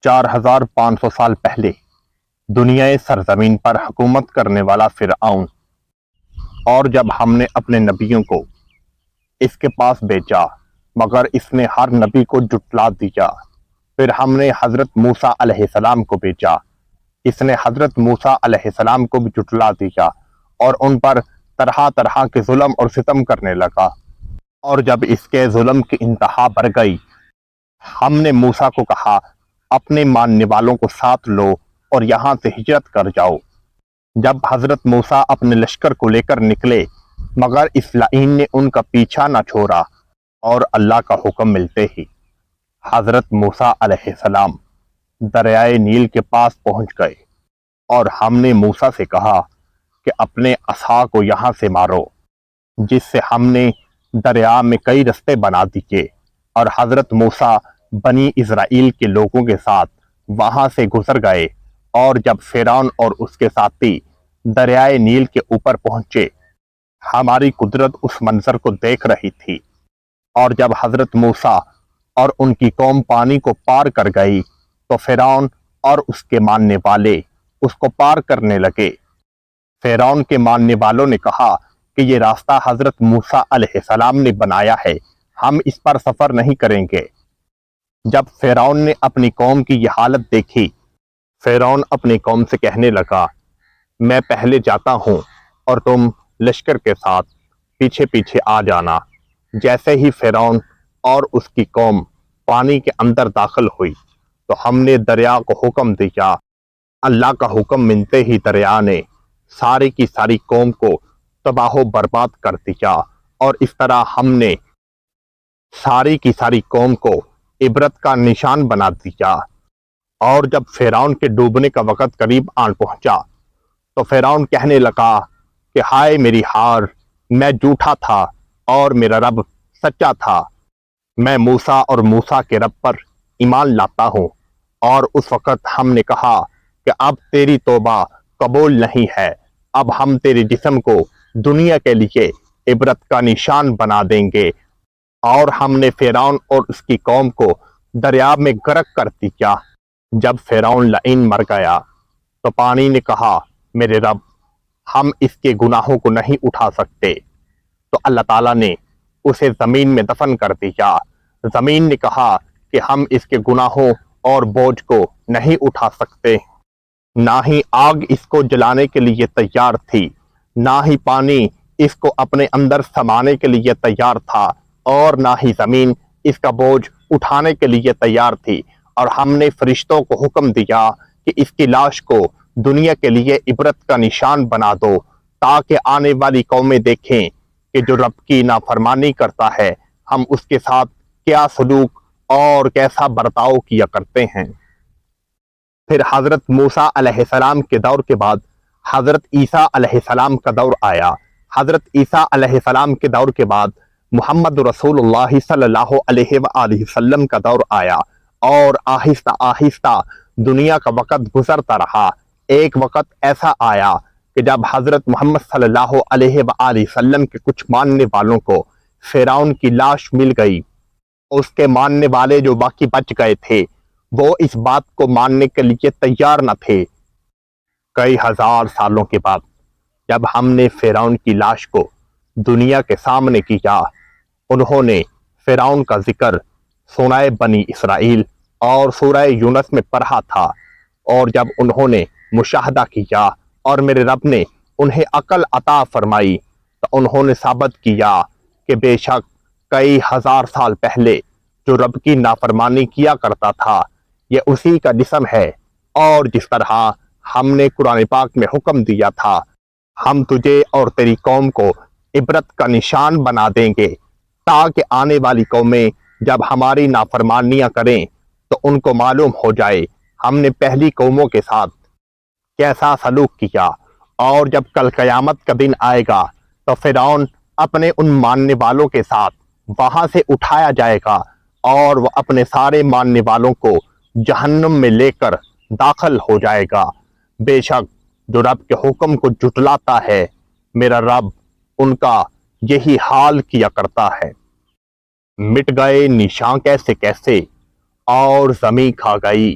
4500 سال پہلے دنیا سرزمین پر حکومت کرنے والا فرعون، اور جب ہم نے اپنے نبیوں کو اس کے پاس بھیجا مگر اس نے ہر نبی کو جھٹلا دیا۔ پھر ہم نے حضرت موسیٰ علیہ السلام کو بھیجا، اس نے حضرت موسیٰ علیہ السلام کو بھی جھٹلا دیا اور ان پر طرح طرح کے ظلم اور ستم کرنے لگا۔ اور جب اس کے ظلم کی انتہا بڑھ گئی، ہم نے موسیٰ کو کہا اپنے ماننے والوں کو ساتھ لو اور یہاں سے ہجرت کر جاؤ۔ جب حضرت موسیٰ اپنے لشکر کو لے کر نکلے مگر اس لعین نے ان کا پیچھا نہ چھوڑا، اور اللہ کا حکم ملتے ہی حضرت موسیٰ علیہ السلام دریائے نیل کے پاس پہنچ گئے، اور ہم نے موسیٰ سے کہا کہ اپنے عصا کو یہاں سے مارو، جس سے ہم نے دریا میں کئی رستے بنا دیے، اور حضرت موسیٰ بنی اسرائیل کے لوگوں کے ساتھ وہاں سے گزر گئے۔ اور جب فرعون اور اس کے ساتھی دریائے نیل کے اوپر پہنچے، ہماری قدرت اس منظر کو دیکھ رہی تھی، اور جب حضرت موسیٰ اور ان کی قوم پانی کو پار کر گئی تو فرعون اور اس کے ماننے والے اس کو پار کرنے لگے۔ فرعون کے ماننے والوں نے کہا کہ یہ راستہ حضرت موسیٰ علیہ السلام نے بنایا ہے، ہم اس پر سفر نہیں کریں گے۔ جب فرعون نے اپنی قوم کی یہ حالت دیکھی، فرعون اپنی قوم سے کہنے لگا میں پہلے جاتا ہوں اور تم لشکر کے ساتھ پیچھے پیچھے آ جانا۔ جیسے ہی فرعون اور اس کی قوم پانی کے اندر داخل ہوئی تو ہم نے دریا کو حکم دیا۔ اللہ کا حکم ملتے ہی دریا نے ساری کی ساری قوم کو تباہ و برباد کر دیا، اور اس طرح ہم نے ساری کی ساری قوم کو عبرت کا نشان بنا دیا۔ اور جب فرعون کے ڈوبنے کا وقت قریب آن پہنچا تو فرعون کہنے لگا کہ ہائے میری ہار، میں جھوٹا تھا اور میرا رب سچا تھا، میں موسیٰ اور موسیٰ کے رب پر ایمان لاتا ہوں۔ اور اس وقت ہم نے کہا کہ اب تیری توبہ قبول نہیں ہے، اب ہم تیرے جسم کو دنیا کے لیے عبرت کا نشان بنا دیں گے۔ اور ہم نے فرعون اور اس کی قوم کو دریا میں غرق کر دیا۔ جب فرعون لعین مر گیا تو پانی نے کہا میرے رب، ہم اس کے گناہوں کو نہیں اٹھا سکتے، تو اللہ تعالیٰ نے اسے زمین میں دفن کر دیا۔ زمین نے کہا کہ ہم اس کے گناہوں اور بوجھ کو نہیں اٹھا سکتے، نہ ہی آگ اس کو جلانے کے لیے تیار تھی، نہ ہی پانی اس کو اپنے اندر سمانے کے لیے تیار تھا، اور نہ ہی زمین اس کا بوجھ اٹھانے کے لیے تیار تھی۔ اور ہم نے فرشتوں کو حکم دیا کہ اس کی لاش کو دنیا کے لیے عبرت کا نشان بنا دو، تاکہ آنے والی قومیں دیکھیں کہ جو رب کی نافرمانی کرتا ہے ہم اس کے ساتھ کیا سلوک اور کیسا برتاؤ کیا کرتے ہیں۔ پھر حضرت موسیٰ علیہ السلام کے دور کے بعد حضرت عیسیٰ علیہ السلام کا دور آیا۔ حضرت عیسیٰ علیہ السلام کے دور کے بعد محمد رسول اللہ صلی اللہ علیہ وآلہ وسلم کا دور آیا، اور آہستہ آہستہ دنیا کا وقت گزرتا رہا۔ ایک وقت ایسا آیا کہ جب حضرت محمد صلی اللہ علیہ وآلہ وسلم کے کچھ ماننے والوں کو فرعون کی لاش مل گئی۔ اس کے ماننے والے جو باقی بچ گئے تھے وہ اس بات کو ماننے کے لیے تیار نہ تھے۔ کئی ہزار سالوں کے بعد جب ہم نے فرعون کی لاش کو دنیا کے سامنے کیا، انہوں نے فرعون کا ذکر سورہ بنی اسرائیل اور سورہ یونس میں پڑھا تھا، اور جب انہوں نے مشاہدہ کیا اور میرے رب نے انہیں عقل عطا فرمائی تو انہوں نے ثابت کیا کہ بے شک کئی ہزار سال پہلے جو رب کی نافرمانی کیا کرتا تھا یہ اسی کا جسم ہے، اور جس طرح ہم نے قرآن پاک میں حکم دیا تھا ہم تجھے اور تیری قوم کو عبرت کا نشان بنا دیں گے، تاکہ آنے والی قومیں جب ہماری نافرمانیاں کریں تو ان کو معلوم ہو جائے ہم نے پہلی قوموں کے ساتھ کیسا سلوک کیا۔ اور جب کل قیامت کا دن آئے گا تو فرعون اپنے ان ماننے والوں کے ساتھ وہاں سے اٹھایا جائے گا، اور وہ اپنے سارے ماننے والوں کو جہنم میں لے کر داخل ہو جائے گا۔ بے شک جو رب کے حکم کو جھٹلاتا ہے میرا رب ان کا یہی حال کیا کرتا ہے۔ مٹ گئے نشاں کیسے کیسے اور زمیں کھا گئی